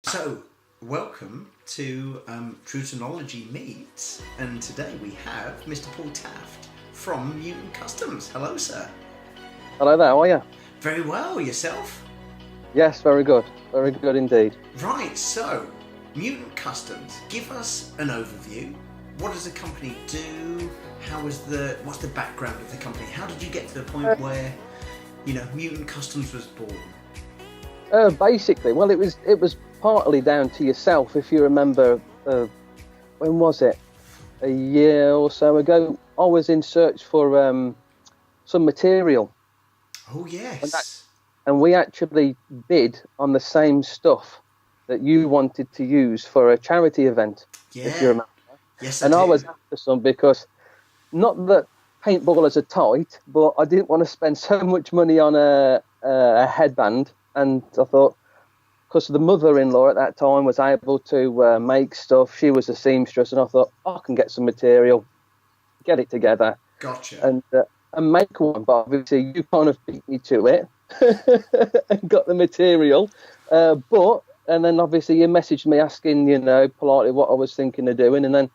So, welcome to Truternology Meets, and today we have Mr. Paul Taft from Mutant Customs. Hello, sir. Hello there, how are you? Very well, yourself? Yes, very good. Very good indeed. Right, so, Mutant Customs, give us an overview. What does the company do? What's the background of the company? How did you get to the point where, Mutant Customs was born? Basically, well, it was partly down to yourself. If you remember, when was it? A year or so ago, I was in search for some material. Oh, yes. And we actually bid on the same stuff that you wanted to use for a charity event, if you remember. Yes, I was after some because, not that paintballers are tight, but I didn't want to spend so much money on a headband. And I thought, because the mother-in-law at that time was able to make stuff, she was a seamstress, and I thought, I can get some material, get it together, Gotcha, and make one. But obviously, you kind of beat me to it and got the material. And then obviously you messaged me asking, politely what I was thinking of doing, and then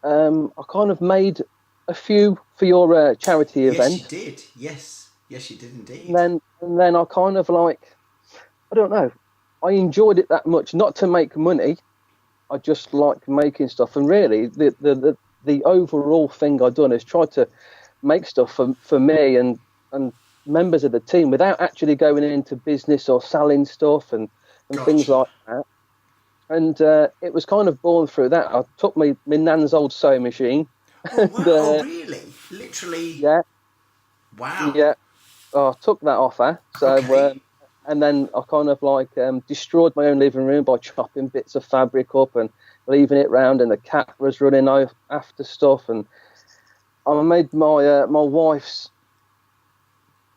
I kind of made a few for your charity event. Yes, you did. Yes, you did indeed. And then I kind of I don't know. I enjoyed it that much, not to make money. I just like making stuff, and really, the overall thing I've done is try to make stuff for me and members of the team without actually going into business or selling stuff and Gotcha. Things like that. And it was kind of born through that. I took my nan's old sewing machine. Oh, wow. Oh, really? Literally? Yeah. Wow. Yeah. I took that off her. So. Okay. And then I kind of destroyed my own living room by chopping bits of fabric up and leaving it round, and the cat was running after stuff, and I made my wife's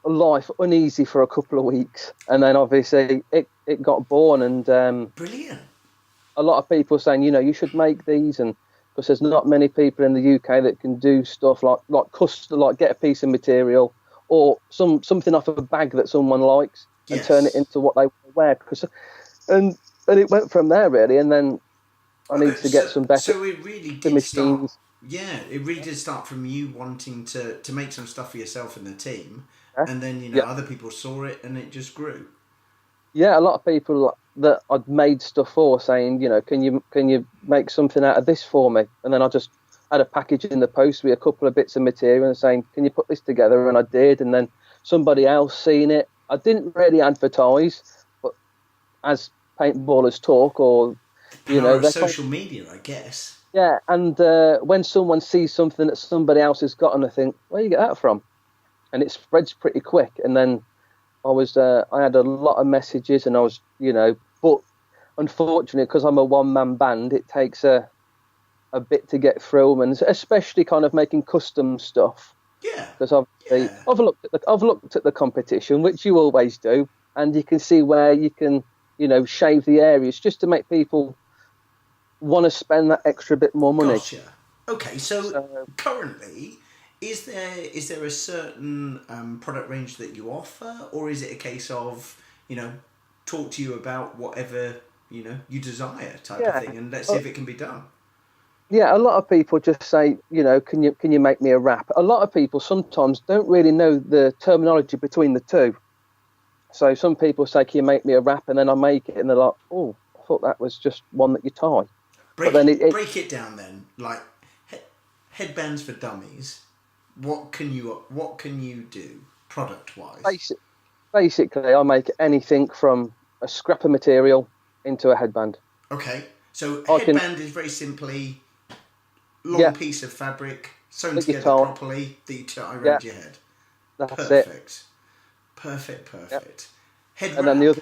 life uneasy for a couple of weeks, and then obviously it got born, and brilliant. A lot of people saying, you should make these, and because there's not many people in the UK that can do stuff like get a piece of material or something off of a bag that someone likes. And turn it into what they wear, and it went from there really. And then I need to get some better. So it really did start. Yeah, it really did start from you wanting to make some stuff for yourself and the team, and then other people saw it and it just grew. Yeah, a lot of people that I'd made stuff for saying, can you make something out of this for me? And then I just had a package in the post with a couple of bits of material and saying, can you put this together? And I did, and then somebody else seen it. I didn't really advertise, but as paintballers talk, or social media, I guess. Yeah, and when someone sees something that somebody else has got, and I think, where you get that from? And it spreads pretty quick. And then I had a lot of messages, and I was, but unfortunately, because I'm a one-man band, it takes a bit to get through them, and especially kind of making custom stuff. Yeah. Because I've looked at the competition, which you always do, and you can see where you can, shave the areas just to make people want to spend that extra bit more money. Gotcha. Okay, so currently, is there a certain product range that you offer, or is it a case of, talk to you about whatever, you desire type of thing, and let's see if it can be done? Yeah, a lot of people just say, can you make me a wrap? A lot of people sometimes don't really know the terminology between the two. So some people say, can you make me a wrap? And then I make it, and they're like, oh, I thought that was just one that you tie. Break it down then, like headbands for dummies. What can you do product wise? Basically, I make anything from a scrap of material into a headband. Okay, so headband is very simply long piece of fabric sewn together properly that you tie around your head. That's perfect. Perfect. Yep. Head and wrap. Then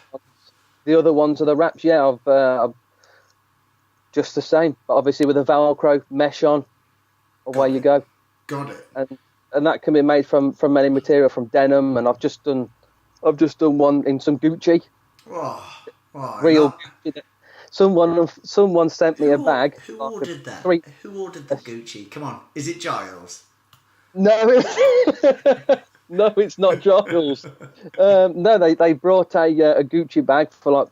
the other ones are the wraps. Yeah, I've just the same, but obviously with a Velcro mesh on, away you go. Got it. And that can be made from many material, from denim, and I've just done one in some Gucci. Real Gucci. Someone sent me a bag. Who ordered that? Who ordered the Gucci? Come on, is it Giles? No, no, it's not Giles. No, they brought a Gucci bag for like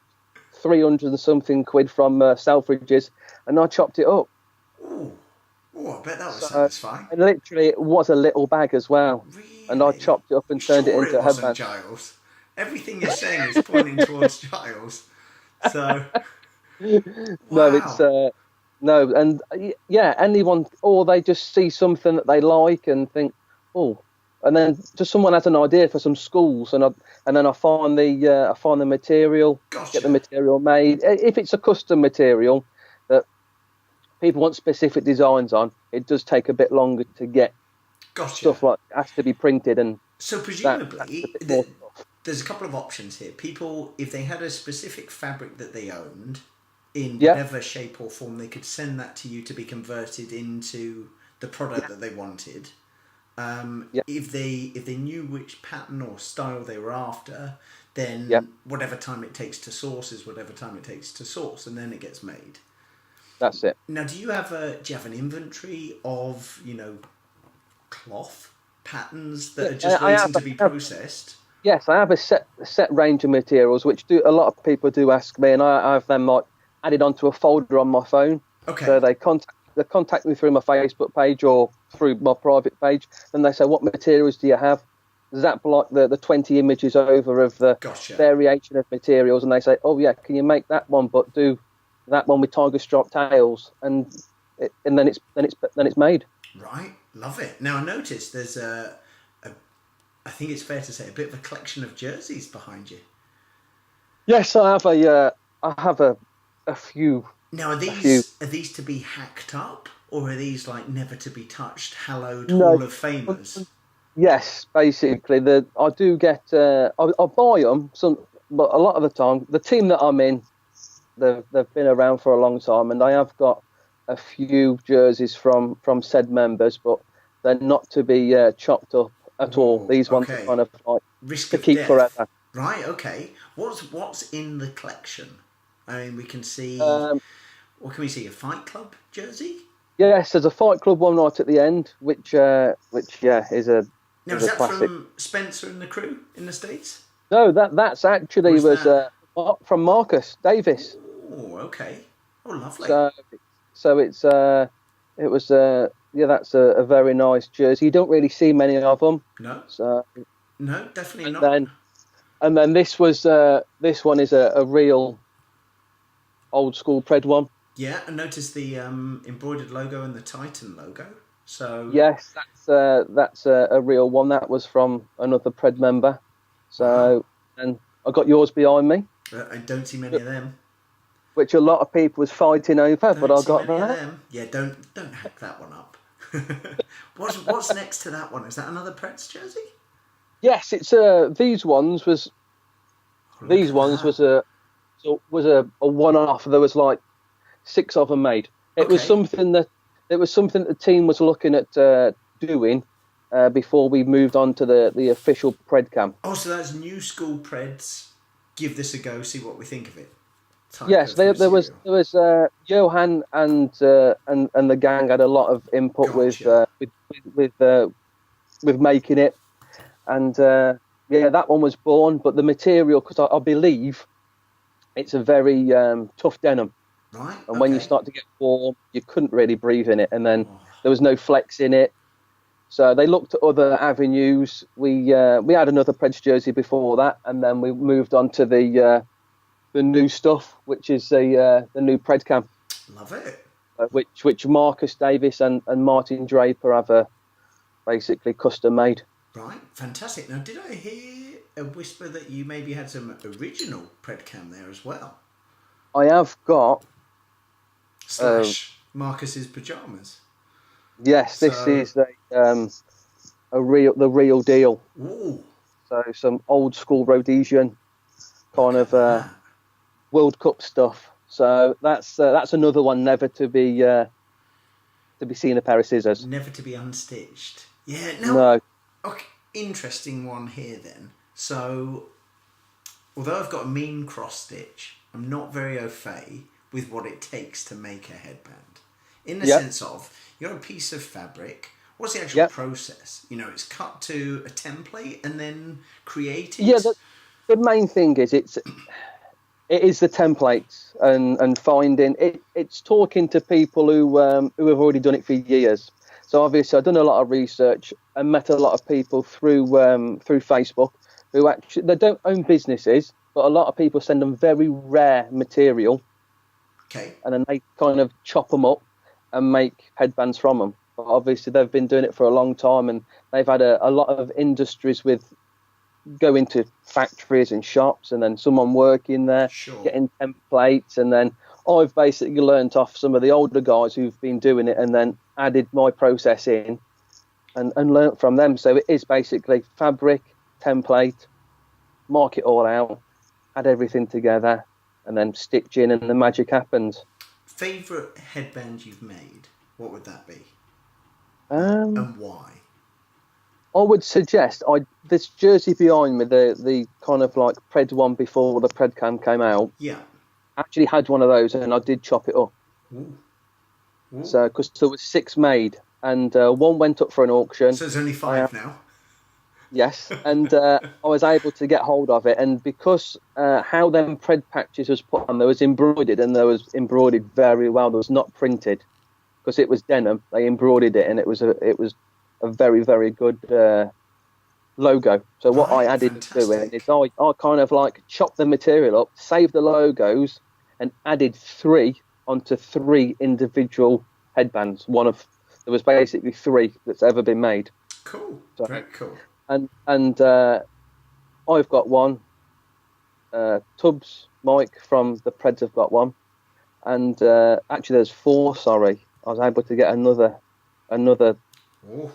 300 and something quid from Selfridges, and I chopped it up. Ooh. Oh, I bet that was So, satisfying. and literally, it was a little bag as well. And I Really? chopped it up and turned it Sure into it a wasn't headband. Giles. Everything you're saying is pointing towards Giles. So, No, it's wow. no, and yeah, anyone, or they just see something that they like and think, oh, and then just someone has an idea for some schools, and then I find the material, get the Gotcha. material made. If it's a custom material that people want specific designs on, it does take a bit longer to get Gotcha. stuff like has to be printed, and So, that's a presumably, bit more stuff. there's a couple of options here. People, if they had a specific fabric that they owned, in Yeah, whatever shape or form, they could send that to you to be converted into the product that they wanted. yeah, If they knew which pattern or style they were after, yeah. then whatever time it takes to source is whatever time it takes to source, and then it gets made. That's it. Now, do you have an inventory of cloth patterns that Yeah, are just I waiting have, to be processed? yes, I have a set range of materials, which do a lot of people do ask me, and I have them like added onto a folder on my phone. Okay. So they contact me through my Facebook page or through my private page, and they say, "What materials do you have?" Zap like the 20 images over of the Gotcha. variation of materials, and they say, "Oh yeah, can you make that one, but do that one with tiger stripe tails?" And then it's made. Right. Love it. Now, I noticed there's I think it's fair to say, a bit of a collection of jerseys behind you. Yes, I have a few. Now, are A few. these to be hacked up, or are these like never to be touched, hallowed No, Hall of Famers? yes, basically, I do get. I buy them some, but a lot of the time, the team that I'm in, they've been around for a long time, and I have got a few jerseys from said members, but they're not to be chopped up at all. Whoa. These ones are Okay. kind of like Risk to of keep death. forever. Right. Okay. What's in the collection? I mean, we can see. Um, What can we see? A Fight Club jersey. yes, there's a Fight Club one right at the end, which yeah Now, is is a that classic. from Spencer and the crew in the States? No, that's Or actually is was that. from Marcus Davis. Oh, okay. Oh, lovely. So so it was yeah, that's a very nice jersey. You don't really see many of them. No, So no, definitely and not. then and then this one is a real old school pred one. Yeah, I noticed the embroidered logo and the Titan logo. So, Yes, that's a real one. That was from another pred member. wow. So and I got yours behind me, I don't see many of them. which a lot of people was fighting over, but Don't I see got many of that. them. Yeah, don't hack that one up. What's next to that one? Is that another Preds jersey? Yes, it's these ones was Oh, look these at ones that. was a one off. There was like 6 of them made. It was Okay. something that the team was looking at doing before we moved on to the official pred camp. Oh, so that's new school Preds. Give this a go. See what we think of it. Type Yes, of there was material. Johan and the gang had a lot of input Gotcha. with making it, and yeah, that one was born. But the material, because I believe it's a very tough denim, Right. and when you Okay. start to get warm, you couldn't really breathe in it, and then Oh, there was no flex in it. So they looked at other avenues. We had another Preds jersey before that, and then we moved on to the new stuff, which is the new Pred camp, love it. which Marcus Davis and Martin Draper have basically custom made. Right. Fantastic. Now, did I hear a whisper that you maybe had some original Predcam there as well? I have got Slash Marcus's pajamas. yes, this So, is the real deal. ooh, So some old school Rhodesian look kind at of that. World Cup stuff. So that's another one never to be seen a pair of scissors. Never to be unstitched. Yeah, now, No, okay, interesting one here then. So, although I've got a mean cross stitch, I'm not very au fait with what it takes to make a headband. In the yeah, sense of, you're a piece of fabric. What's the actual yeah, process? It's cut to a template and then yeah. created. The main thing is it is the templates and finding it. It's talking to people who have already done it for years. So obviously, I've done a lot of research and met a lot of people through Facebook who actually they don't own businesses, but a lot of people send them very rare material. Okay. And then they kind of chop them up and make headbands from them. But obviously, they've been doing it for a long time, and they've had a lot of industries with go into factories and shops, and then someone working there, Sure. getting templates, and then I've basically learnt off some of the older guys who've been doing it, and then added my process in, and learnt from them. So it is basically fabric, template, mark it all out, add everything together, and then stitch in, and the magic happens. Favourite headband you've made? What would that be? And why? I would suggest this jersey behind me, the kind of like Pred one before the Pred cam came out. Yeah. Actually had one of those, and I did chop it up. Ooh. Ooh. So because there was 6 made, and one went up for an auction. So there's only 5 now. Yes, and I was able to get hold of it, and because how them Pred patches was put on, there was embroidered, and there was embroidered very well. There was not printed because it was denim. They embroidered it, and it was a very, very good logo. So what I added to it is I kind of like chopped the material up, saved the logos, and added 3 onto 3 individual headbands. There was basically 3 that's ever been made. Cool. So, very cool. And I've got one. Tubbs, Mike from the Preds have got one, and actually there's 4. Sorry, I was able to get another Oh.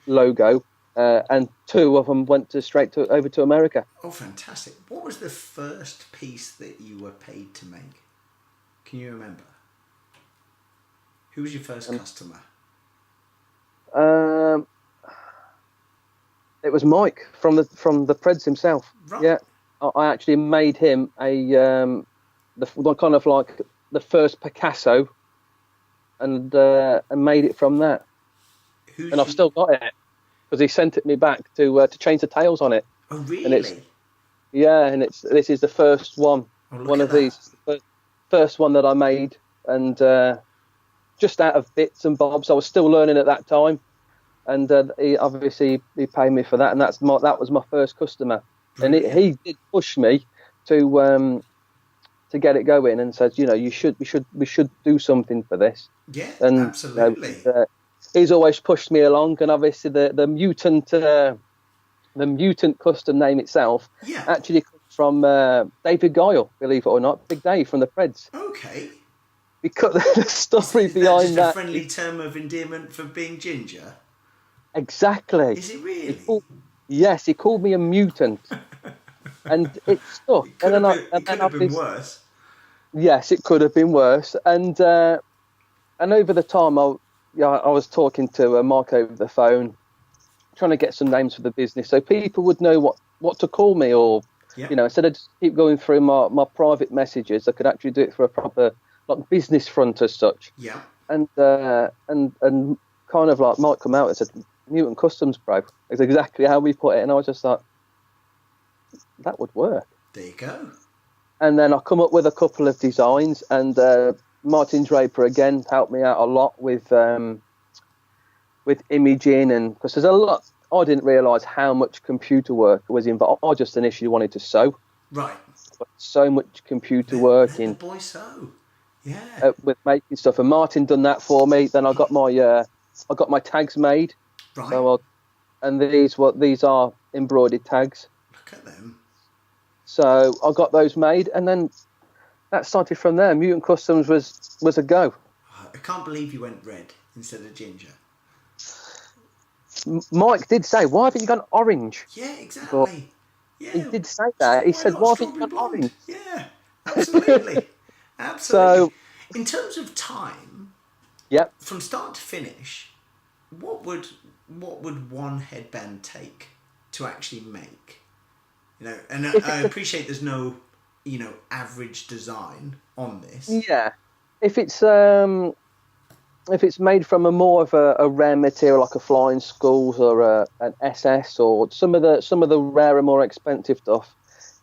logo, and 2 of them went over to America. Oh, fantastic! What was the first piece that you were paid to make? Can you remember? Who was your first customer? It was Mike from the Preds himself. Right. Yeah, I actually made him the kind of like the first Picasso, and made it from that. And I've still got it because he sent it me back to change the tails on it. Oh, really? And this is the first one. One of these, the first one that I made, and just out of bits and bobs. I was still learning at that time, and he paid me for that, and that was my first customer. Brilliant. And he did push me to get it going, and said, we should do something for this. Yeah, and, absolutely. He's always pushed me along, and obviously the Mutant Custom name itself actually comes from David Guile, believe it or not, Big Dave from the Preds. Okay. Because the story is behind just that. A friendly term of endearment for being ginger? Exactly. Is it really? Yes, he called me a mutant, and it stuck. It could have been worse. Yes, it could have been worse, and over the time, I was talking to Mark over the phone, trying to get some names for the business, so people would know what to call me, or instead of just keep going through my private messages, I could actually do it for a proper business front as such. Yeah. And kind of like Mike come out and said, Mutant Customs, bro. It's exactly how we put it, and I was just like, that would work. There you go. And then I come up with a couple of designs, and Martin Draper again helped me out a lot with imaging, and because there's a lot. I didn't realise how much computer work was involved. I just initially wanted to sew. Right. But so much computer work in. Boy, sew. Yeah. With making stuff, and Martin done that for me. Then I got my tags made. Right. So these are embroidered tags. Look at them. So I got those made, and then that started from there. Mutant Customs was a go. I can't believe you went red instead of ginger. Mike did say, "Why haven't you gone orange?" Yeah, exactly. He did say that. He said, "Why haven't you gone orange?" Yeah, absolutely. Absolutely. So, in terms of time, from start to finish, what would one headband take to actually make? And I appreciate there's no, average design on this. Yeah, if it's made from a more of a rare material like a flying skulls or an SS or some of the rarer, more expensive stuff,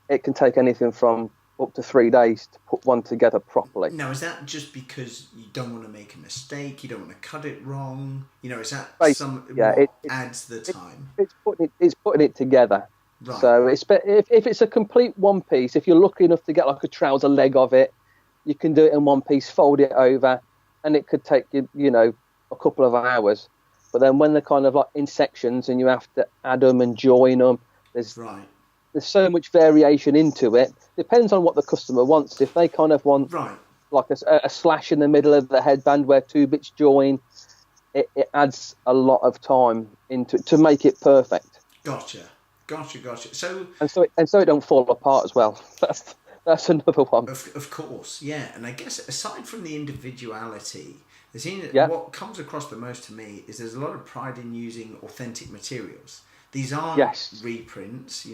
it can take anything from up to 3 days to put one together properly. Now, is that just because you don't want to make a mistake? You don't want to cut it wrong? Is that what adds the time? It's putting it together. Right. So if it's a complete one piece, if you're lucky enough to get like a trouser leg of it, you can do it in one piece, fold it over, and it could take you, a couple of hours. But then when they're kind of like in sections and you have to add them and join them, there's so much variation into it. Depends on what the customer wants. If they kind of want like a slash in the middle of the headband where 2 bits join, it adds a lot of time to make it perfect. Gotcha. So it don't fall apart as well. That's another one. Of course, yeah. And I guess aside from the individuality, what comes across the most to me is there's a lot of pride in using authentic materials. These aren't reprints,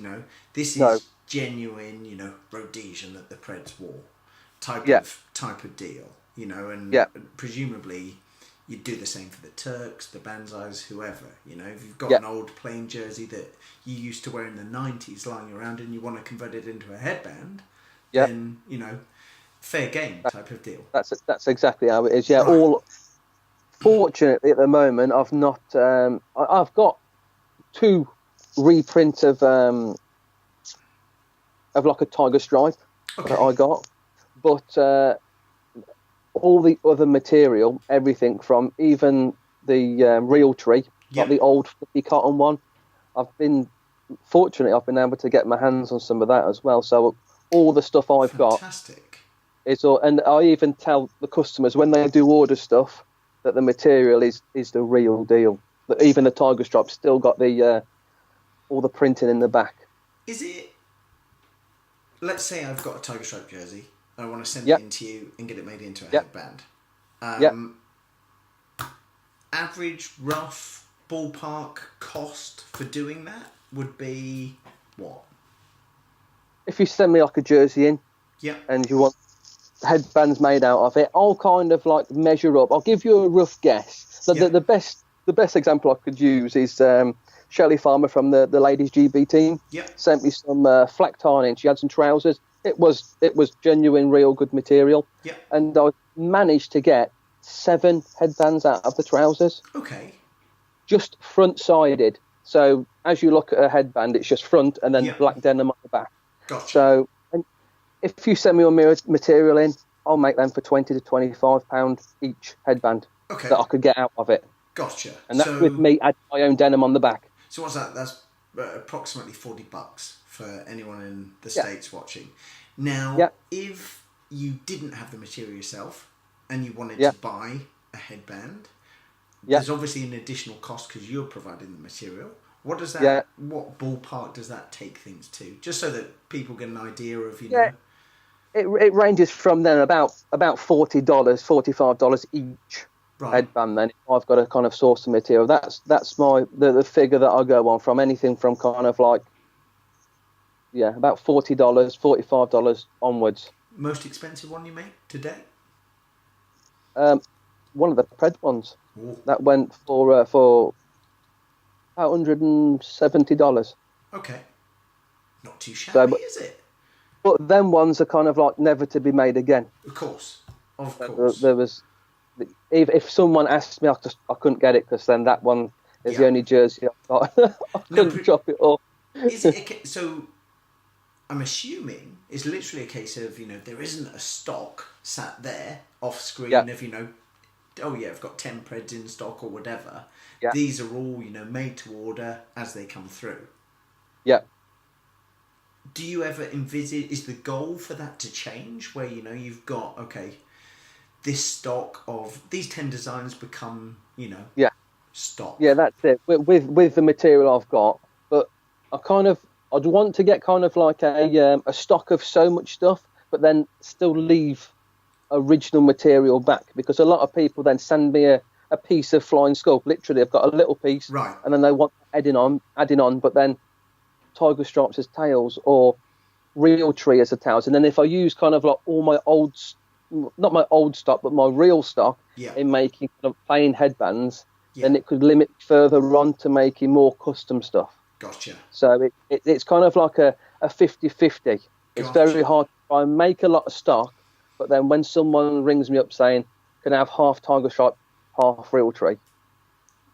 This is genuine, Rhodesian that the Preds wore, type of deal, and presumably you'd do the same for the Turks, the Banzais, whoever. If you've got an old plain jersey that you used to wear in the 90s lying around and you want to convert it into a headband, then, fair game type of deal. That's exactly how it is. Yeah, right. Fortunately, at the moment, I've not. I've got 2 reprints of like a tiger stripe that I got, but all the other material, everything from even the real tree, like the old fluffy cotton one, I've been able to get my hands on some of that as well. So all the stuff I've got is all, and I even tell the customers when they do order stuff that the material is the real deal. That even the tiger stripe still got the all the printing in the back. Is it? Let's say I've got a tiger stripe jersey. I want to send it into you and get it made into a headband. Average, rough, ballpark cost for doing that would be what? If you send me like a jersey in, and you want headbands made out of it, I'll kind of like measure up. I'll give you a rough guess. So the best example I could use is Shelley Farmer from the ladies GB team. Sent me some fleck tarning. She had some trousers. It was genuine, real good material. And I managed to get 7 headbands out of the trousers. Okay. Just front-sided. So as you look at a headband, it's just front and then black denim on the back. Gotcha. So if you send me your material in, I'll make them for £20 to £25 each headband that I could get out of it. Gotcha. And that's with me adding my own denim on the back. So what's that? That's approximately $40 for anyone in the States watching. Now, if you didn't have the material yourself and you wanted to buy a headband, there's obviously an additional cost because you're providing the material. What does that? What ballpark does that take things to? Just so that people get an idea of, know. It ranges from then about $40, $45 each headband. Then I've got to kind of source the material. That's the figure that I go on from. Anything from kind of like about $40, $45 onwards. Most expensive one you make today? One of the Pred ones. Ooh. That went for about $170. Okay, not too shabby, is it? But them ones are kind of like never to be made again. Of course. There was, if someone asked me, I couldn't get it because then that one is the only jersey I've got. I couldn't drop it off. Is it so? I'm assuming it's literally a case of there isn't a stock sat there off screen of I've got 10 Preds in stock or whatever. Yeah. These are all made to order as they come through. Yeah. Do you ever envisage, is the goal for that to change where, you've got, this stock of, these 10 designs become, stock? Yeah, that's it. With the material I've got, but I'd want to get kind of like a stock of so much stuff, but then still leave original material back, because a lot of people then send me a piece of flying sculpt. Literally, I've got a little piece, and then they want adding on, but then tiger stripes as tails or real tree as a tails. And then if I use kind of like all my not my old stock, but my real stock in making kind of plain headbands, then it could limit further on to making more custom stuff. Gotcha. So it's kind of like a 50-50. It's very hard to try and make a lot of stock, but then when someone rings me up saying, "Can I have half tiger stripe, half real tree?"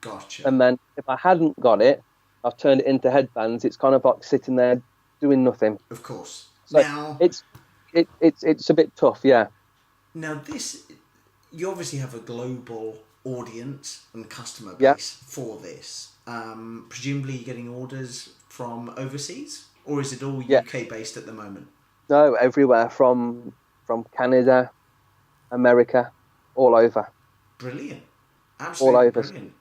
Gotcha. And then if I hadn't got it, I've turned it into headbands. It's kind of like sitting there doing nothing. Of course. So Now, it's a bit tough, yeah. now this, you obviously have a global audience and customer Yeah. base for this. Presumably, you're getting orders from overseas, or is it all Yeah. UK based at the moment? No, everywhere from Canada, America, all over, Brilliant, all absolutely over. brilliant.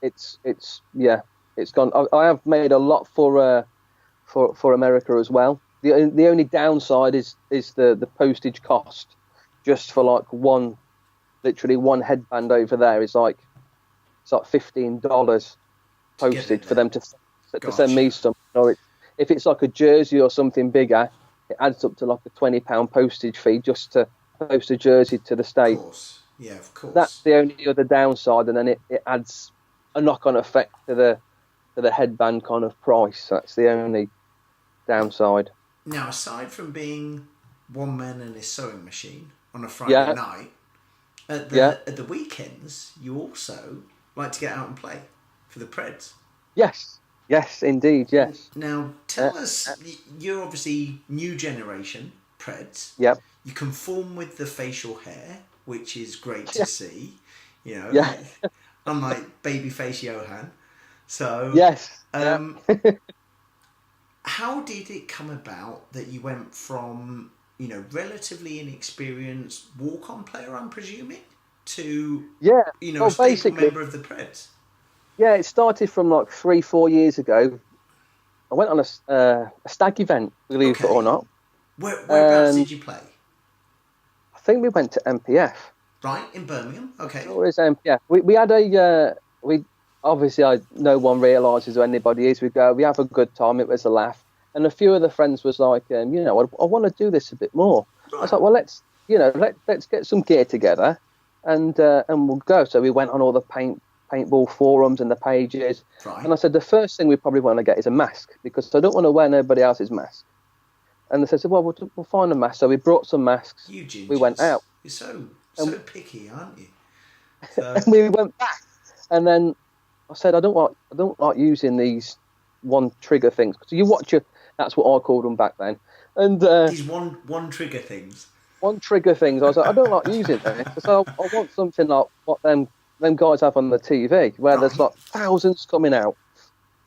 It's yeah, it's gone. I have made a lot for America as well. The only downside is the postage cost, just for like literally one headband over there is like it's like $15 To get it postage for there. them to Gotcha. send me some. Or if it's like a jersey or something bigger, it adds up to like a £20 postage fee just to post a jersey to the Of state. course, yeah, of That's course. the only other downside, and then it adds a knock-on effect to the headband kind of price. That's the only downside. Now, aside from being one man and his sewing machine on a Friday Yeah, night, at yeah, the weekends, you also like to get out and play for the Preds. yes, yes, indeed, yes. Now, Uh, tell us, you're obviously new generation Preds. yeah, You conform with the facial hair, which is great to yeah, see. You know, yeah, unlike babyface Johan. So, yes, yeah. um, how did it come about that you went from, relatively inexperienced walk-on player, I'm presuming, to, Yeah. a Well, staple basically, member of the Preds? yeah, it started from like 3, 4 years ago. I went on a stag event, believe it or Okay. not, Whereabouts and did you play? I think we went to MPF. Right, in Birmingham. Okay. Sure is MPF. We had we obviously no one realises who anybody is. We have a good time. It was a laugh, and a few of the friends was like, I want to do this a bit more. I was Right. like, well, let's get some gear together, and we'll go. So we went on all the paintball forums and the pages, Right. and I said the first thing we probably want to get is a mask because I don't want to wear nobody else's mask. And they said, well, we'll find a mask. So we brought some masks. You We went gingers. out, You're so and, so picky, aren't you? and So we went back. And then I said, I don't like using these one trigger things. So you watch it. That's what I called them back then. And these one trigger things. one trigger things. I was like, I don't like using this. So I want something like what them guys have on the TV, where there's Right. like thousands coming out.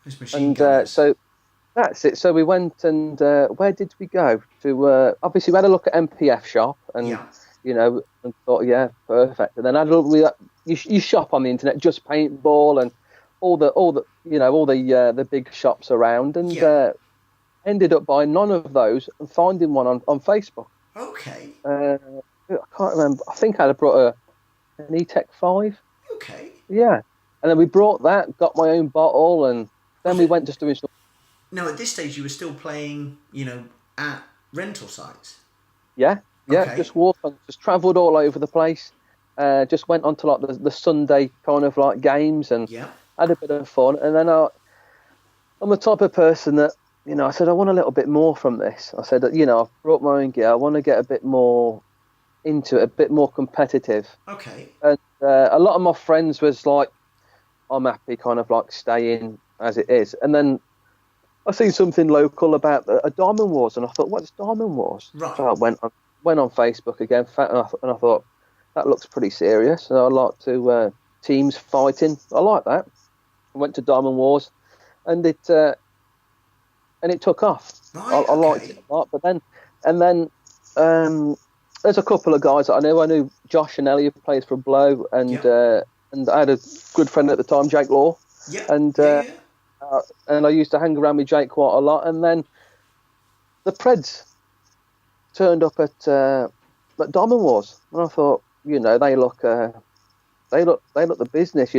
Those machine And gunners. so that's it. So we went and where did we go? To obviously we had a look at MPF shop and Yeah. and thought, yeah, perfect. And then I had a look. You shop on the internet, just paintball and all the big shops around, and Yeah. ended up buying none of those and finding one on Facebook. Okay. I can't remember. I think I brought an E-Tech 5. Okay. Yeah, and then we brought that, got my own bottle, and then we went just doing some. Now at this stage you were still playing, at rental sites. Yeah, Okay. just walked on, just travelled all over the place. Just went on to like the Sunday kind of like games and Yeah. had a bit of fun. And then I'm the type of person that, I said, I want a little bit more from this. I said, I've brought my own gear. I want to get a bit more into it, a bit more competitive. Okay. And a lot of my friends was like, I'm happy kind of like staying as it is. And then I seen something local about a Diamond Wars, and I thought, what's Diamond Wars? Right. So I went on Facebook again, and I thought, that looks pretty serious. And I like to teams fighting. I like that. I went to Diamond Wars, and it took off. Right. I liked Okay. it a lot. But then there's a couple of guys that I knew. I knew Josh and Ellie, who plays for Blow, and Yeah. and I had a good friend at the time, Jake Law, Yeah. and Yeah. and I used to hang around with Jake quite a lot. And then the Preds turned up at Diamond Wars, and I thought, they look the business.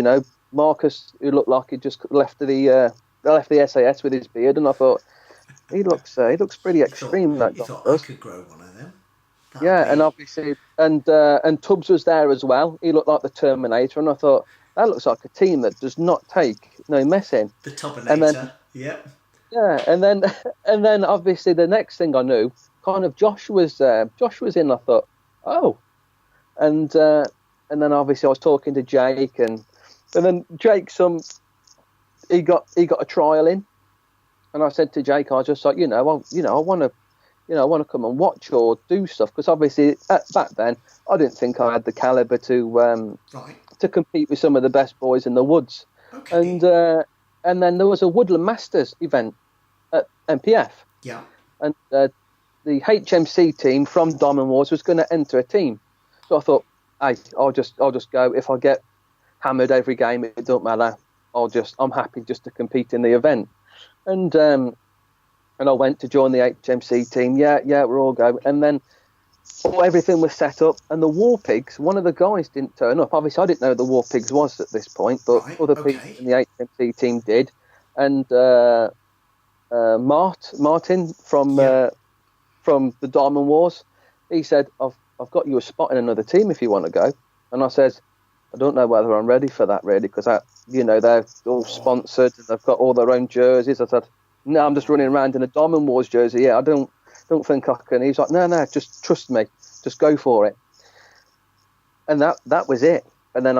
Marcus, who looked like he just left the SAS with his beard, and I thought he looks pretty extreme. That You guy thought I does. could grow one of them. Yeah, and obviously, and Tubbs was there as well. He looked like the Terminator, and I thought that looks like a team that does not take no messing. The And then Topinator. Yep. yeah, and then obviously the next thing I knew, kind of Josh was in. I thought, oh, and then obviously I was talking to Jake, and then Jake he got a trial in, and I said to Jake, I was just like, I want to. I want to come and watch or do stuff, because obviously back then I didn't think I had the caliber Right. to compete with some of the best boys in the woods. Okay. And then there was a Woodland Masters event at MPF. Yeah. And the HMC team from Diamond Wars was going to enter a team. So I thought, hey, I'll just go. If I get hammered every game, it don't matter. I'm happy just to compete in the event. And I went to join the HMC team. Yeah, we're all going. And then everything was set up, and the War Pigs, one of the guys didn't turn up. Obviously, I didn't know who the War Pigs was at this point, but other people in the HMC team did. And Martin from the Diamond Wars, he said, I've got you a spot in another team if you want to go. And I said, I don't know whether I'm ready for that, really, because they're all sponsored and they've got all their own jerseys. I said, no, I'm just running around in a Diamond Wars jersey. Yeah, I don't think I can. He's like, no, just trust me, just go for it. And that was it. And then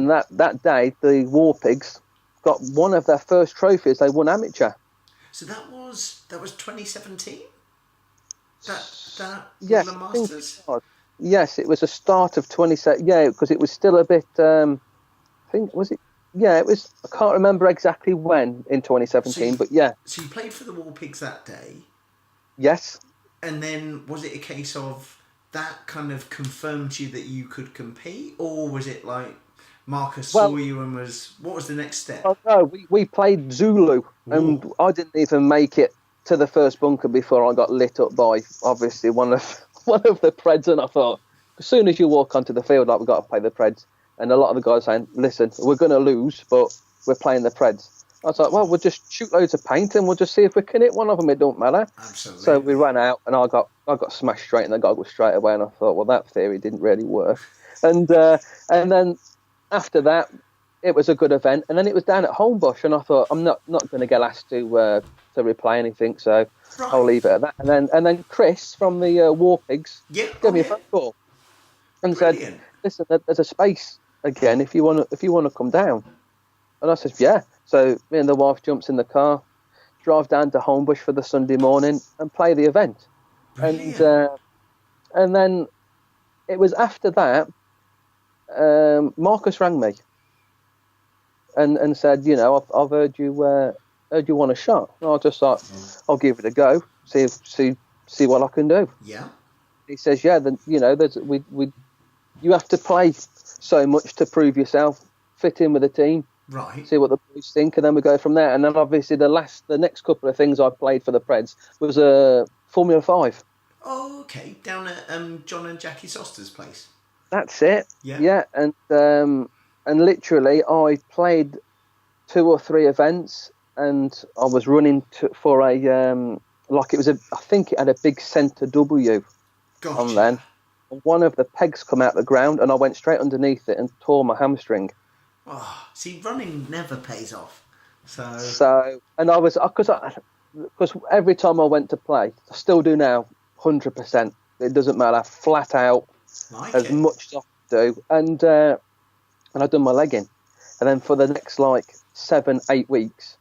that day, the War Pigs got one of their first trophies. They won amateur. So that was 2017. That yes, the Masters. Yes, it was the start of 2017. Yeah, because it was still a bit. I think was it. Yeah, it was. I can't remember exactly when in 2017, but yeah. So you played for the War Pigs that day. Yes. And then was it a case of that kind of confirmed to you that you could compete, or was it like Marcus saw you and what was the next step? Oh, no, we played Zulu. Ooh. And I didn't even make it to the first bunker before I got lit up by obviously one of the Preds, and I thought, as soon as you walk onto the field, like, we've got to play the Preds. And a lot of the guys saying, listen, we're going to lose, but we're playing the Preds. I was like, well, we'll just shoot loads of paint and we'll just see if we can hit one of them. It don't matter. Absolutely. So we ran out, and I got smashed straight in the goggles straight away, and I thought, well, that theory didn't really work. And then after that, it was a good event, and then it was down at Homebush, and I thought, I'm not going to get asked to replay anything, so right. I'll leave it at that. And then Chris from the War Pigs gave me a phone call and said, listen, there's a space again if you want to come down. And I said, yeah. So me and the wife jumps in the car, drive down to Homebush for the Sunday morning and play the event. Brilliant. And then it was after that, Marcus rang me and said, I've heard you want a shot. And I just thought, I'll give it a go, see what I can do. Yeah. He says, yeah, then you have to play so much to prove yourself, fit in with the team. Right. See what the boys think, and then we go from there. And then obviously the next couple of things I played for the Preds was Formula 5. Oh, okay. Down at John and Jackie Soster's place. That's it. Yeah. Yeah, and literally I played 2 or 3 events, and I was running for a I think it had a big centre W on then. And one of the pegs come out the ground, and I went straight underneath it and tore my hamstring. Oh, see, running never pays off. So, and I was because every time I went to play, I still do now, 100%. It doesn't matter, flat out, much as I can do, and I'd done my leg in, and then for the next 7-8 weeks,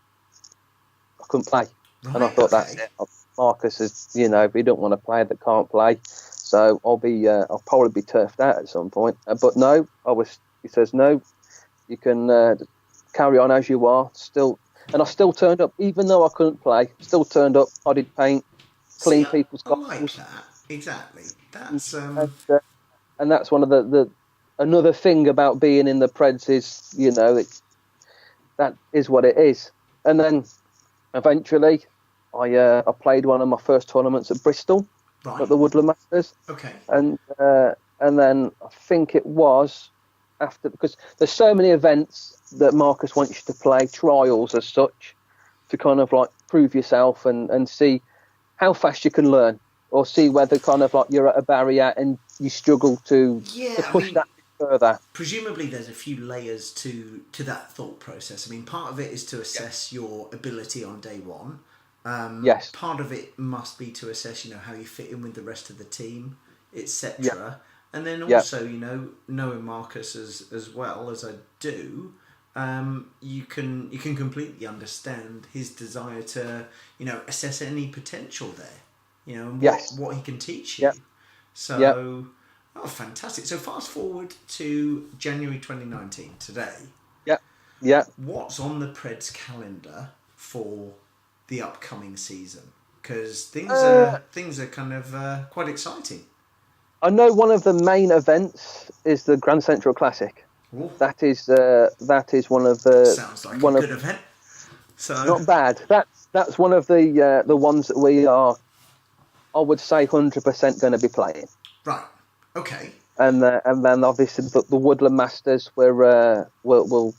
I couldn't play, and I thought that's it. Marcus is, if you don't want to play, that can't play, so I'll probably be turfed out at some point. But no, he says no. You can carry on as you are. And I still turned up, even though I couldn't play. Still turned up. I did paint, clean people's goggles. I like that. Exactly. That's and that's one of the another thing about being in the Preds is that is what it is. And then eventually, I played one of my first tournaments at Bristol at the Woodland Masters. Okay. And then I think it was. After, because there's so many events that Marcus wants you to play, trials as such, to kind of prove yourself and see how fast you can learn, or see whether kind of you're at a barrier and you struggle to push that further. Presumably there's a few layers to that thought process. I mean, part of it is to assess your ability on day one, Yes. Part of it must be to assess, how you fit in with the rest of the team, Yeah. etc. And then Yeah. also, knowing Marcus as well as I do, you can completely understand his desire to, assess any potential there, and Yes. what he can teach Yeah. you. Yeah. So, oh, fantastic! So fast forward to January 2019 today. Yeah. Yeah. What's on the Preds calendar for the upcoming season? Because things are kind of quite exciting. I know one of the main events is the Grand Central Classic. Ooh, That is one of sounds like a good event. So not bad. That's one of the ones that we are, I would say, 100% going to be playing. right, okay, And then obviously the Woodland Masters will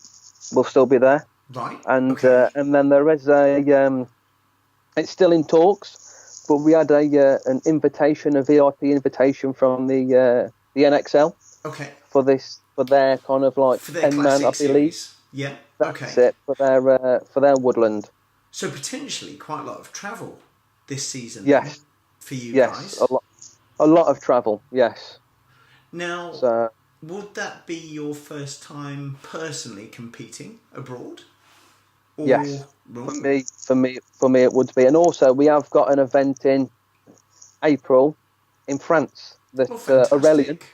still be there. right, And okay. and then there is it's still in talks, but we had an invitation, a VIP invitation from the NXL Okay. for their kind of like For their 10-man, I classic believe. series. Yeah. That's Okay. it for their Woodland. So potentially quite a lot of travel this season then Yes, for you yes, guys. a lot of travel. Yes. Now, So would that be your first time personally competing abroad? Or yes, for me, it would be. And also, we have got an event in April in France that oh, Aurelian, fantastic.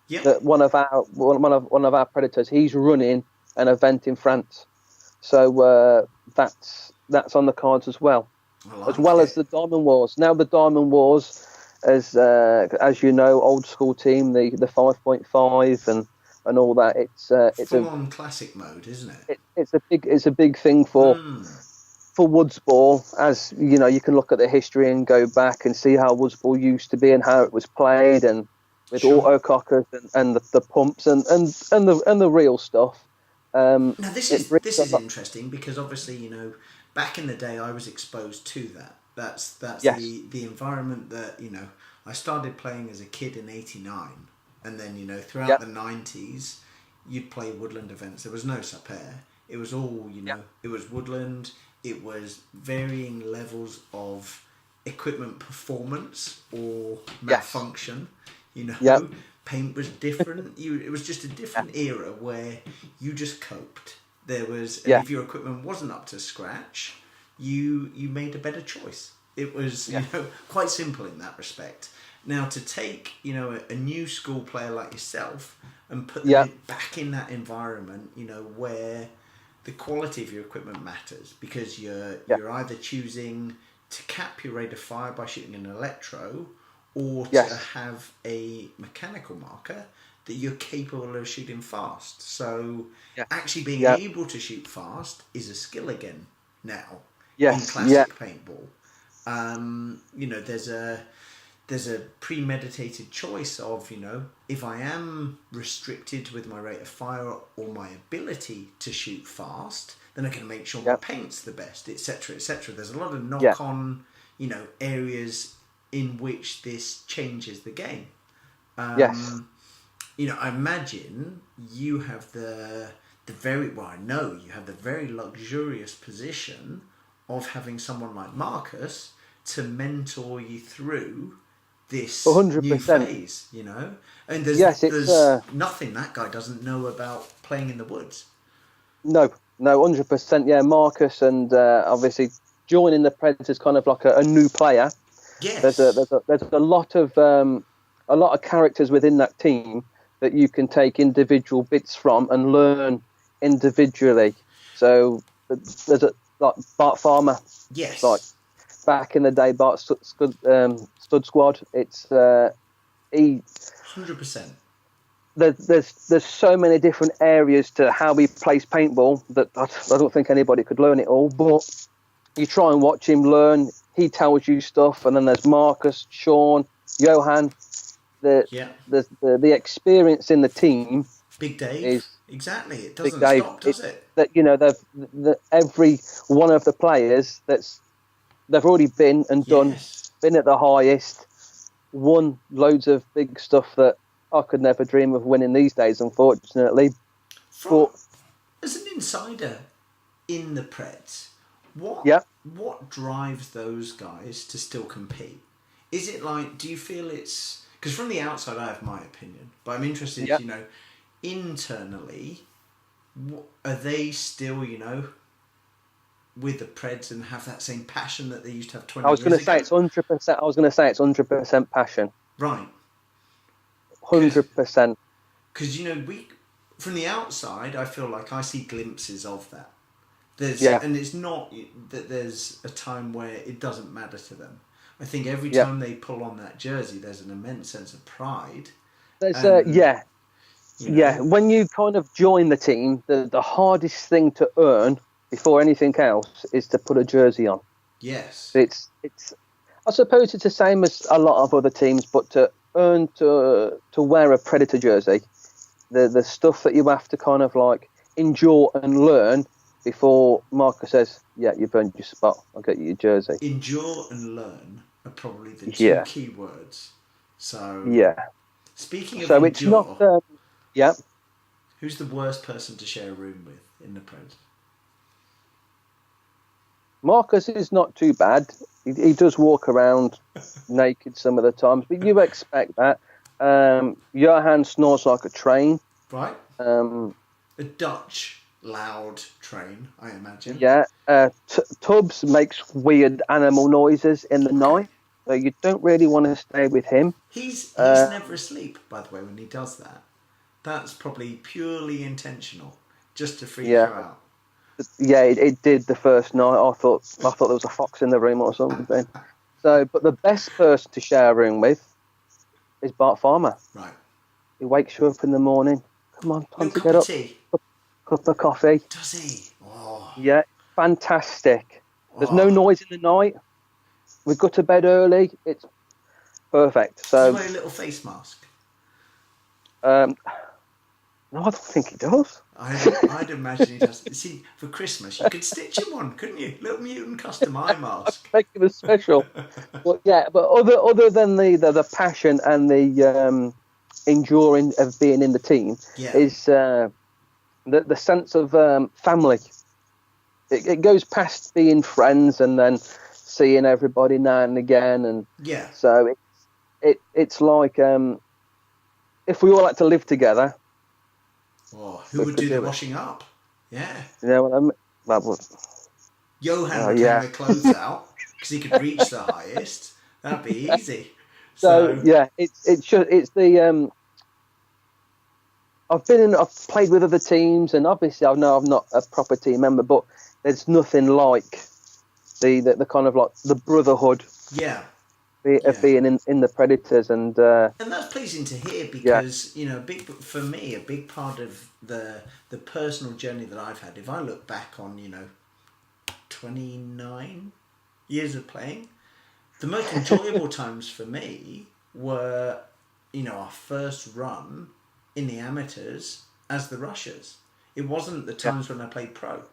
Yeah. that one of our predators, he's running an event in France. So that's on the cards as well. I As like well as it. the Diamond Wars. Now the Diamond Wars, as you know, old school team, the 5.5 and all that. Full on classic mode, isn't it? It's a big thing for Woods Ball. As you know, you can look at the history and go back and see how Woods Ball used to be and how it was played, and with Sure. autocockers and the pumps and the real stuff. Now It brings this a is lot. interesting because obviously back in the day I was exposed to that. That's Yes. the environment that I started playing as a kid in '89, and then throughout Yeah. the '90s you'd play woodland events. There was no Saper. It was all Yeah. it was woodland. It was varying levels of equipment performance or Yes. malfunction. Yeah. Paint was different. It was just a Yeah. different era where you just coped. There was, and Yeah. if your equipment wasn't up to scratch, you made a better choice. It was Yeah. quite simple in that respect. Now to take a new school player like yourself and put them Yeah. back in that environment, where the quality of your equipment matters because Yeah. you're either choosing to cap your rate of fire by shooting an electro or to Yes. have a mechanical marker that you're capable of shooting fast. So Yeah. actually being Yeah. able to shoot fast is a skill again now in Yes. Yeah. classic paintball. There's a premeditated choice of if I am restricted with my rate of fire or my ability to shoot fast, then I can make sure my Yeah. paint's the best, etc., etc. There's a lot of Yeah. knock on areas in which this changes the game. Yes. I imagine you have I know you have the very luxurious position of having someone like Marcus to mentor you through this new 100%. phase, and there's Yes. It's there's nothing that guy doesn't know about playing in the woods. no, 100%. Yeah, Marcus and obviously joining the Preds is kind of like a new player. Yes. There's a lot of characters within that team that you can take individual bits from and learn individually. So there's like Bart Farmer, like Yes. back in the day, Bart Stud Squad. It's he 100%. there's so many different areas to how he plays paintball that I don't think anybody could learn it all. But you try and watch him learn. He tells you stuff, and then there's Marcus, Sean, Johan. Yeah. The experience in the team Big Dave. is Exactly. It Big doesn't Dave. stop, does it? That every one of the players they've already been and done, Yes. been at the highest, won loads of big stuff that I could never dream of winning these days, unfortunately. From But as an insider in the Preds, what yeah, what drives those guys to still compete? Is it like, do you feel it's, because from the outside I have my opinion, but I'm interested, Yeah. internally, are they still, with the Preds and have that same passion that they used to have 20 I was years going to say ago? it's 100%. I was going to say it's 100% passion. Right. 100%. Because, we, from the outside, I feel like I see glimpses of that. And it's not that there's a time where it doesn't matter to them. I think every time they pull on that jersey, there's an immense sense of pride. There's And, When you kind of join the team, the hardest thing to earn before anything else is to put a jersey on. Yes. It's. I suppose it's the same as a lot of other teams, but to earn to wear a Predator jersey, the stuff that you have to kind of like endure and learn before Marcus says, "Yeah, you've earned your spot. I'll get you your jersey." Endure and learn are probably the two key words. So speaking of so endure, it's not. Who's the worst person to share a room with in the Preds? Marcus is not too bad. He does walk around naked some of the times, but you expect that. Johan snores like a train. Right. A Dutch loud train, I imagine. Yeah. Tubbs makes weird animal noises in the night, so you don't really want to stay with him. He's never asleep, by the way, when he does that. That's probably purely intentional, just to freak you out. Yeah, it did the first night. I thought there was a fox in the room or something. So, but the best person to share a room with is Bart Farmer. Right. He wakes you up in the morning. Come on, time to get up. Tea. Cup of coffee. Does he? Oh. Yeah, fantastic. There's no noise in the night. We go to bed early. It's perfect. So, does he wear a little face mask? No, I don't think he does. I'd imagine he does. See, for Christmas, you could stitch him one, couldn't you? Little Mutant Custom eye mask. Make him a special. But other than the passion and the enduring of being in the team is the sense of family. It goes past being friends and then seeing everybody now and again, and so it's like if we all had to live together. Oh, who would do the washing up? Yeah. You know what I mean? Well, Johan would hang the clothes out because he could reach the highest. That'd be easy. So it's the I've played with other teams, and obviously I know I'm not a proper team member, but there's nothing like the kind of like the brotherhood. Yeah. Of being in the Predators, and that's pleasing to hear because a big part of the personal journey that I've had, if I look back on 29 years of playing, the most enjoyable times for me were our first run in the amateurs as the Rushers. It wasn't the times when I played pro,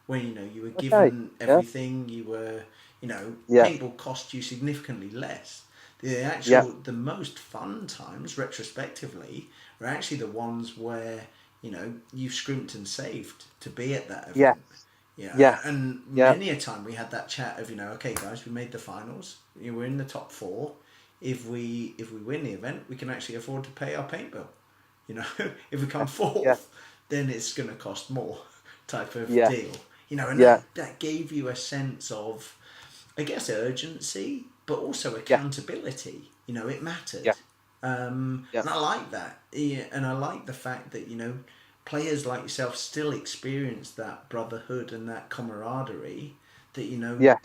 when you were given everything. You were paintball cost you significantly less. The most fun times, retrospectively, were actually the ones where you've scrimped and saved to be at that event. And many a time we had that chat of okay guys, we made the finals. We're in the top 4. If we win the event, we can actually afford to pay our paint bill. If we come 4th, then it's going to cost more, type of deal. That gave you a sense of, I guess, urgency, but also accountability. It mattered. And I like that. And I like the fact that, players like yourself still experience that brotherhood and that camaraderie that,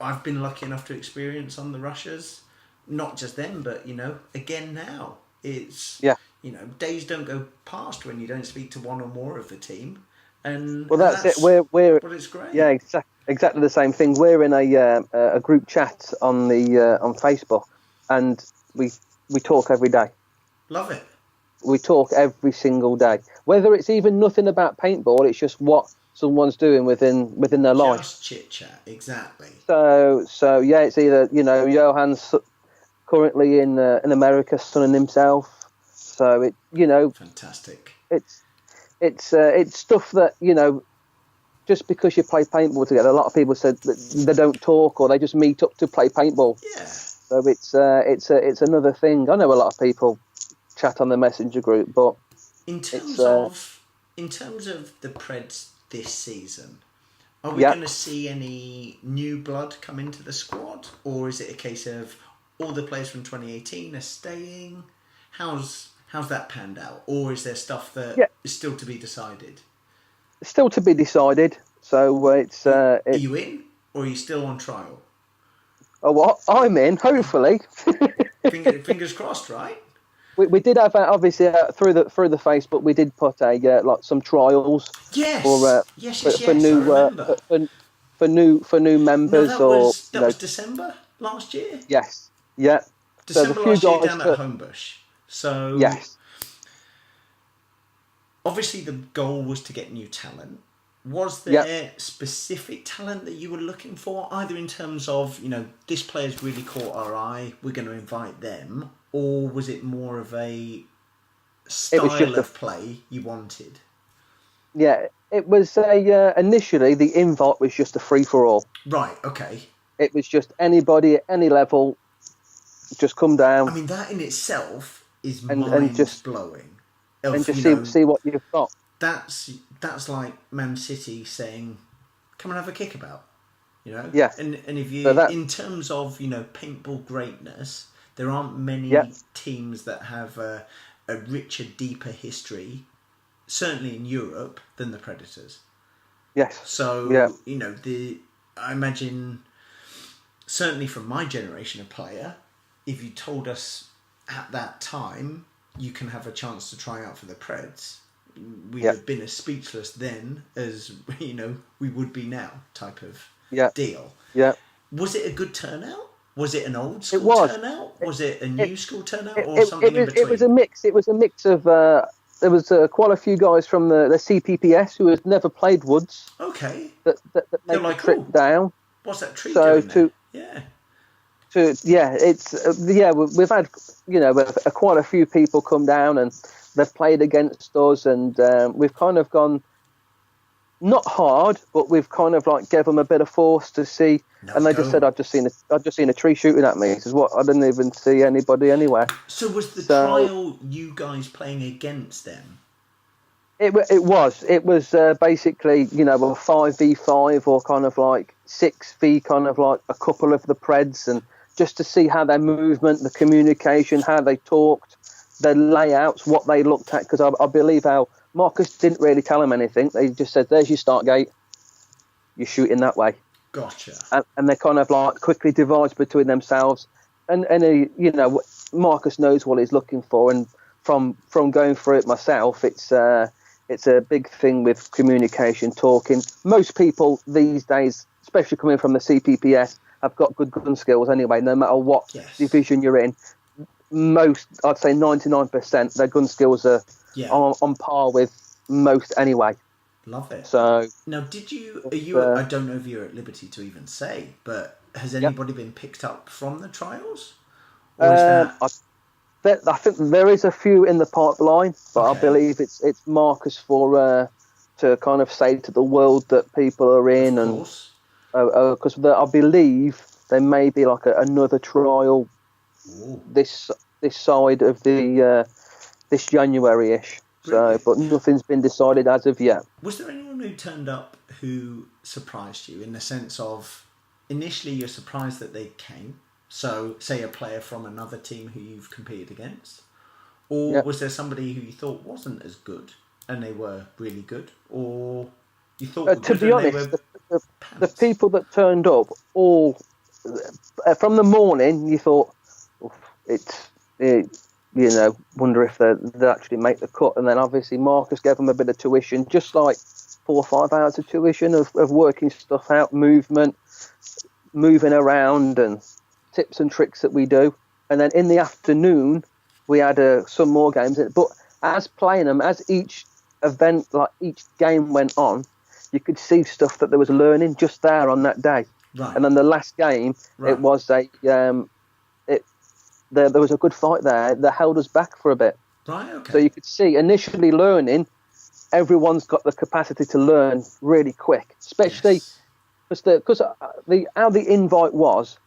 I've been lucky enough to experience on the Rushers. Not just then, but, again now. It's, days don't go past when you don't speak to one or more of the team. And that's it. But it's great. Yeah, exactly the same thing. We're in a group chat on the on Facebook, and we talk every day. Love it. We talk every single day, whether it's even nothing about paintball. It's just what someone's doing within their life. Just chit chat, exactly. So it's either Johan's currently in America sunning himself. So fantastic. It's stuff that just because you play paintball together, a lot of people said that they don't talk or they just meet up to play paintball. Yeah. So it's another thing. I know a lot of people chat on the messenger group, but In terms of the Preds this season, are we going to see any new blood come into the squad, or is it a case of all the players from 2018 are staying? How's that panned out, or is there stuff that is still to be decided? Still to be decided. So it's. Are you in, or are you still on trial? Oh, what? I'm in. Hopefully. Fingers crossed, right? We did have obviously through the Facebook we did put some trials. Yes. For new for new members. No, that was December last year. Yes. Yeah. December last year down at Homebush. So yes. Obviously, the goal was to get new talent. Was there specific talent that you were looking for, either in terms of, this player's really caught our eye, we're going to invite them, or was it more of a style of play you wanted? Yeah, it was initially the invite was just a free-for-all. Right, okay. It was just anybody at any level, just come down. I mean, that in itself is mind-blowing. And just see what you've got. That's like Man City saying, "Come and have a kickabout," Yeah. And if you, in terms of paintball greatness, there aren't many teams that have a richer, deeper history, certainly in Europe, than the Predators. Yes. So I imagine, certainly from my generation of player, if you told us at that time you can have a chance to try out for the Preds, we'd have been as speechless then as we would be now, type of deal. Yeah. Was it a good turnout? Was it an old school turnout? Was it a new school turnout, or something in between? It was a mix. It was a mix of. There was quite a few guys from the CPPS who had never played Woods. Okay. That made the trip down. What's that tree doing there? We've had quite a few people come down and they've played against us, and we've kind of gone not hard, but we've kind of gave them a bit of force to see. And they just said, "I've just seen a tree shooting at me." He says, "What? I didn't even see anybody anywhere." So was the trial you guys playing against them? It was basically a 5v5 or kind of 6v kind of a couple of the Preds, and just to see how their movement, the communication, how they talked, their layouts, what they looked at. Because I believe how Marcus didn't really tell them anything. They just said, "There's your start gate. You're shooting that way." Gotcha. And they kind of quickly divides between themselves. And Marcus knows what he's looking for. And from going through it myself, it's a big thing with communication, talking. Most people these days, especially coming from the CPPS, have got good gun skills anyway, no matter what division you're in. Most, I'd say 99%, their gun skills are on par with most anyway. Love it. So now, I don't know if you're at liberty to even say, but has anybody been picked up from the trials? Or is that... I think there is a few in the pipeline, but I believe it's Marcus to kind of say to the world that people are in, and because I believe there may be another trial this side of the this January-ish. So, but nothing's been decided as of yet. Was there anyone who turned up who surprised you, in the sense of initially you're surprised that they came? So, say a player from another team who you've competed against, or was there somebody who you thought wasn't as good and they were really good, or you thought were to good be honest, the people that turned up all from the morning, you thought wonder if they actually make the cut. And then obviously Marcus gave them a bit of tuition, just 4 or 5 hours of tuition of working stuff out, moving around, and tips and tricks that we do. And then in the afternoon we had some more games. But as playing them, as each event, each game went on, you could see stuff that there was learning just there on that day. Right. And then the last game, it was there was a good fight there that held us back for a bit. Right, okay. So you could see initially learning, everyone's got the capacity to learn really quick, especially Yes. because how the invite was,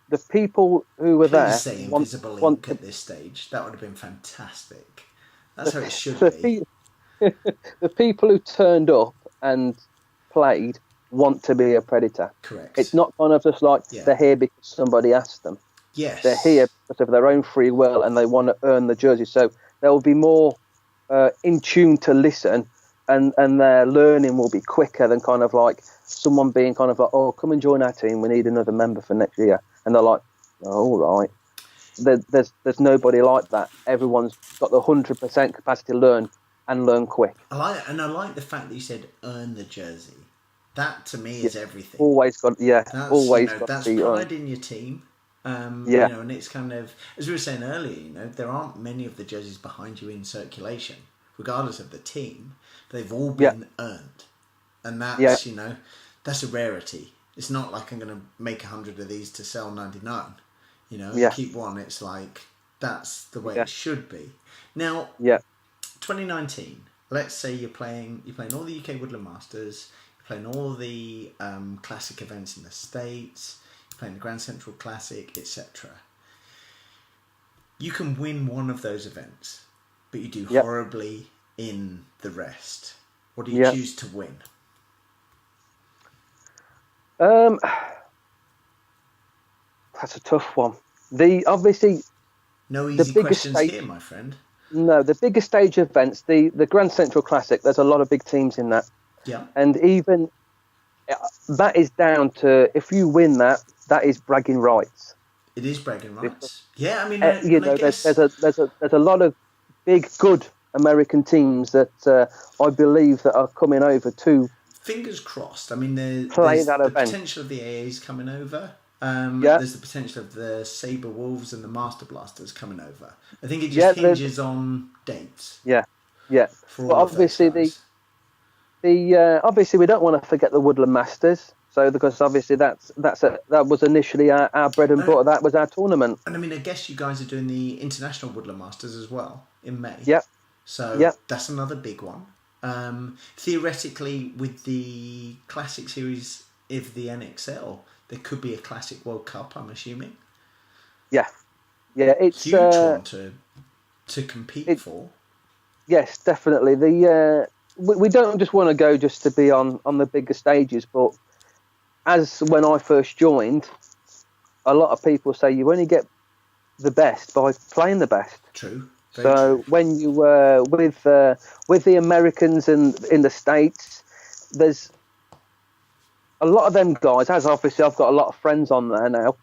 the people who were Please there say want invisible want ink to at this stage. That would have been fantastic. That's the, how it should the, be. the people who turned up and played want to be a predator. It's Correct. not kind of just like Yeah. they're here because somebody asked them. They're here Yes. because of their own free will and they want to earn the jersey. So they'll be more in tune to listen, and their learning will be quicker than kind of like someone being kind of like, oh, come and join our team. We need another member for next year. And they're like, oh, all right. There's nobody like that. Everyone's got the 100% capacity to learn and learn quick. I like the fact that you said earn the jersey. That to me Yeah, is everything. always got always got to That's be pride in your team. Yeah, And it's kind of, as we were saying earlier, there aren't many of the jerseys behind you in circulation, regardless of the team. They've all yeah, been earned, and yeah, that's a rarity. It's not like I'm going to make 100 of these to sell 99, and yeah, keep one. It's like that's the way yeah, it should be. Now, yeah, 2019. Let's say you're playing all the UK Woodland Masters, you're playing all the classic events in the States, you're playing the Grand Central Classic, etc. You can win one of those events, but you do yeah, horribly in the rest. What do you yeah. choose to win? Um, that's a tough one. Obviously No the easy biggest questions stage. here, my friend. No, the biggest stage events, the Grand Central Classic. There's a lot of big teams in that, Yeah, and even that is down to if you win that, that is bragging rights. it is bragging Because, rights. Yeah, I mean, and I there's guess a lot of big good American teams that I believe that are coming over to fingers crossed. I mean, play there's that the event. potential of the AAs coming over. Yeah, There's the potential of the Saber Wolves and the Master Blasters coming over. I think it just yeah, hinges on dates yeah, yeah. for But all of those obviously guys. the obviously we don't want to forget the Woodland Masters. So because obviously that was initially our bread and Uh, butter. That was our tournament. and I mean, I guess you guys are doing the International Woodland Masters as well in May. Yeah, So yeah, that's another big one. Theoretically, with the Classic Series of the NXL, there could be a Classic World Cup, I'm assuming. yeah, yeah. It's Huge one to compete it for. yes, definitely. We don't just want to go just to be on the bigger stages, but as when I first joined, a lot of people say you only get the best by playing the best. True. Very So true. when you were with the Americans and in the States, there's a lot of them guys. As obviously I've got a lot of friends on there now.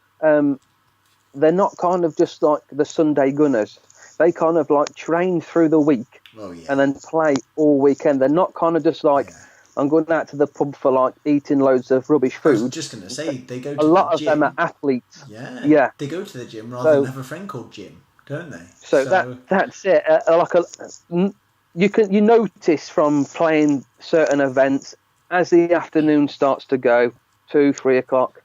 They're not kind of just like the Sunday gunners. They kind of like train through the week Oh, yeah. and then play all weekend. They're not kind of just like Yeah. I'm going out to the pub for like eating loads of rubbish I was food. just going to say, they go A to the lot of them are gym. athletes. Yeah. Yeah. They go to the gym rather than So have a friend called Jim, don't they? so that's it. You notice from playing certain events as the afternoon starts to go, 2-3 o'clock.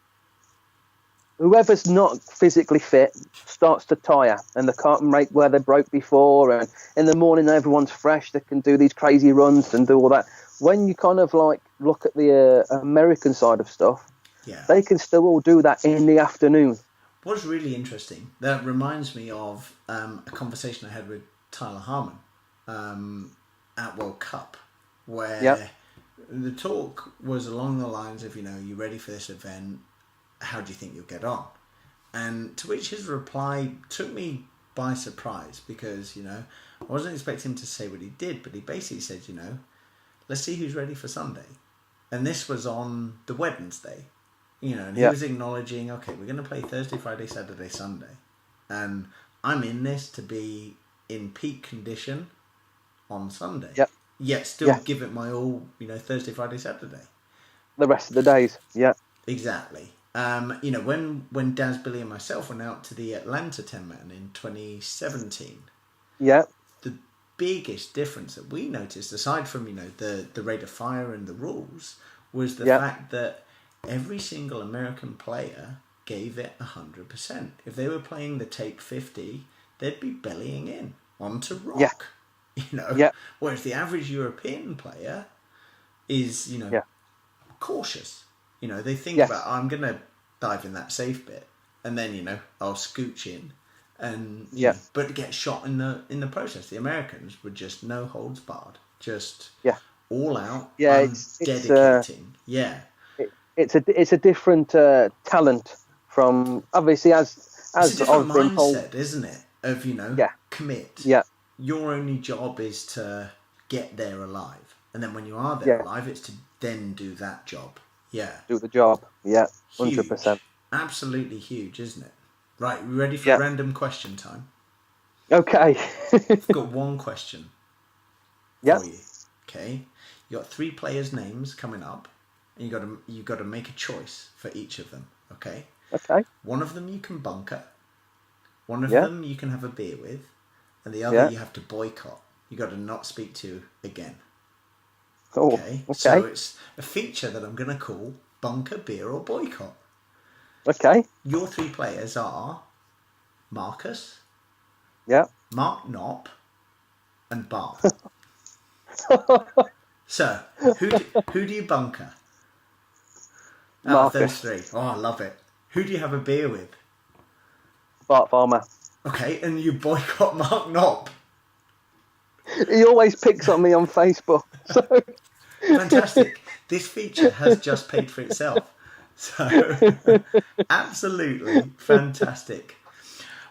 Whoever's not physically fit starts to tire, and they can't make where they broke before. And in the morning, everyone's fresh. They can do these crazy runs and do all that. When you kind of like look at the American side of stuff, Yeah. they can still all do that in the afternoon. What's really interesting, that reminds me of a conversation I had with Tyler Harmon at World Cup, where Yep. the talk was along the lines of, you ready for this event? How do you think you'll get on? And to which his reply took me by surprise because, I wasn't expecting him to say what he did, but he basically said, let's see who's ready for Sunday. And this was on the Wednesday. And he was acknowledging, okay, we're going to play Thursday, Friday, Saturday, Sunday. And I'm in this to be in peak condition on Sunday. Yep. Yet still give it my all, Thursday, Friday, Saturday. The rest of the days, yeah. Exactly. When Daz, Billy and myself went out to the Atlanta 10-man in 2017, Yeah. the biggest difference that we noticed, aside from, the rate of fire and the rules, was the fact that every single American player gave it 100%. If they were playing the tape 50, they'd be bellying in onto rock. you know. Yeah. Whereas the average European player is, you know, Yeah. cautious. You know, they think Yes. about, I'm going to dive in that safe bit, and then, you know, I'll scooch in, and you know, but get shot in the process. The Americans were just no holds barred, just all out. Yeah. I'm dedicating. It's a different talent from, obviously, It's a as different I've been told. mindset, isn't it? Of, you know, Yeah. commit. Yeah. Your only job is to get there alive, and then when you are there Yeah. alive, it's to then do that job. Yeah. Do the job. Yeah. Huge. 100%. Absolutely huge, isn't it? Right, we ready for Yeah. random question time? Okay. I've got one question for you. Okay, you got 3 players' names coming up, and you got to make a choice for each of them. Okay. Okay. One of them you can bunker. One of them you can have a beer with, and the other you have to boycott. You got to not speak to again. Oh, Okay. So it's a feature that I'm going to call bunker, beer, or boycott. Okay. Your 3 players are Marcus, Mark Knopp, and Bart. So, who do you bunker? Out of those 3. Oh, I love it. Who do you have a beer with? Bart Farmer. Okay, and you boycott Mark Knopp. He always picks on me on Facebook. So. Fantastic. This feature has just paid for itself. So, absolutely fantastic.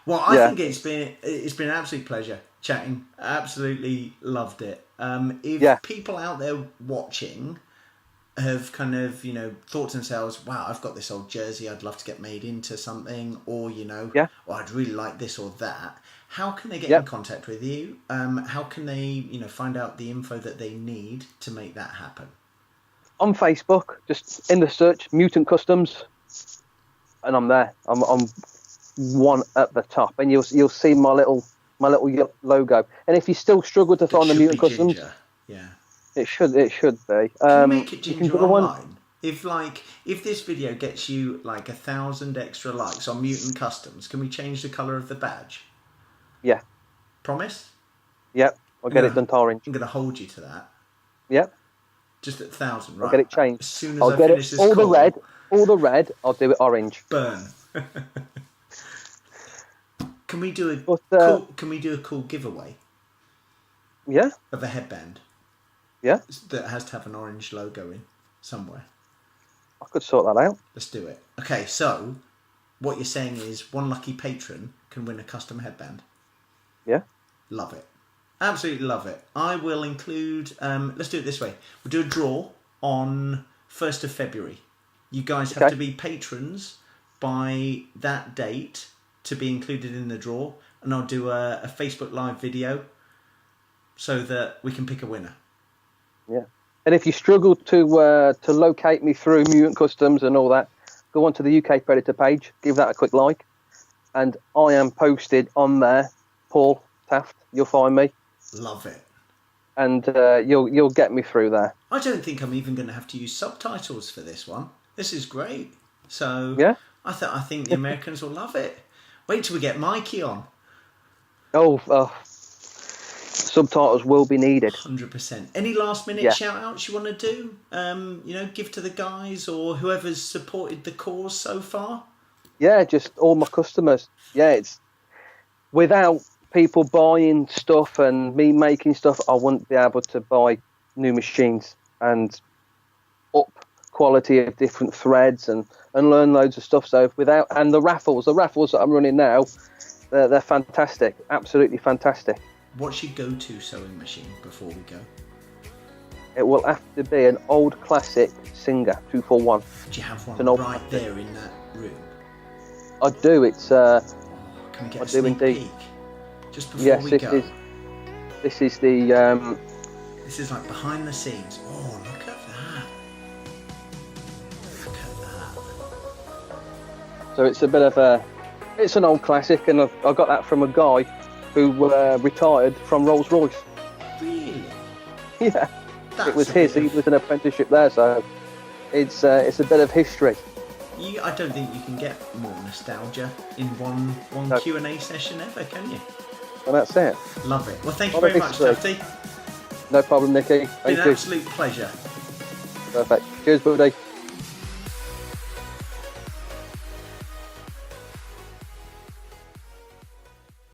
Well, I think it's been an absolute pleasure chatting. Absolutely loved it. If people out there watching have kind of, you know, thought to themselves, wow, I've got this old jersey, I'd love to get made into something, or, you know, or I'd really like this or that, how can they get in contact with you? How can they, you know, find out the info that they need to make that happen? On Facebook, just in the search, Mutant Customs, and I'm there. I'm one at the top, and you'll see my little logo. And if you still struggle to find the Mutant Customs, it should be. Can you make it ginger online? If this video gets you like 1,000 extra likes on Mutant Customs, can we change the colour of the badge? Yeah. Promise? Yep. I'll get it done to orange. I'm going to hold you to that. Yep. Just at 1,000, right? I'll get it changed. As soon as I finish this call, all the red, I'll do it orange. Burn. Can we do a cool giveaway? Yeah. Of a headband. Yeah. That has to have an orange logo in somewhere. I could sort that out. Let's do it. Okay, so what you're saying is one lucky patron can win a custom headband. Yeah. Love it. Absolutely love it. I will include, let's do it this way. We'll do a draw on 1st of February. You guys have to be patrons by that date to be included in the draw. And I'll do a Facebook Live video so that we can pick a winner. Yeah. And if you struggle to locate me through Mutant Customs and all that, go onto the UK Predator page, give that a quick like. And I am posted on there, Paul Taft. You'll find me. Love it. And you'll get me through there. I don't think I'm even going to have to use subtitles for this one. This is great. So I think the Americans will love it. Wait till we get Mikey on. Subtitles will be needed. 100%. Any last minute shout outs you want to do? You know, give to the guys or whoever's supported the cause so far? Yeah, just all my customers. Yeah, it's without people buying stuff and me making stuff, I wouldn't be able to buy new machines and up quality of different threads and learn loads of stuff. So the raffles that I'm running now, they're fantastic, absolutely fantastic. What's your go-to sewing machine before we go? It will have to be an old classic Singer 241. Do you have one right there in that room? I do. It's can we get a sneak peek? Just before we go. This is the This is like behind the scenes. Oh, look at that. Look at that. So it's a bit of it's an old classic, and I got that from a guy who retired from Rolls-Royce. Really? Yeah. It was his. He was an apprenticeship there, so it's a bit of history. I don't think you can get more nostalgia in one Q&A session ever, can you? and that's it. Love it. Well, thank you very much, Tufty. No problem, Nicky. It's been an absolute pleasure. Perfect. Cheers, buddy.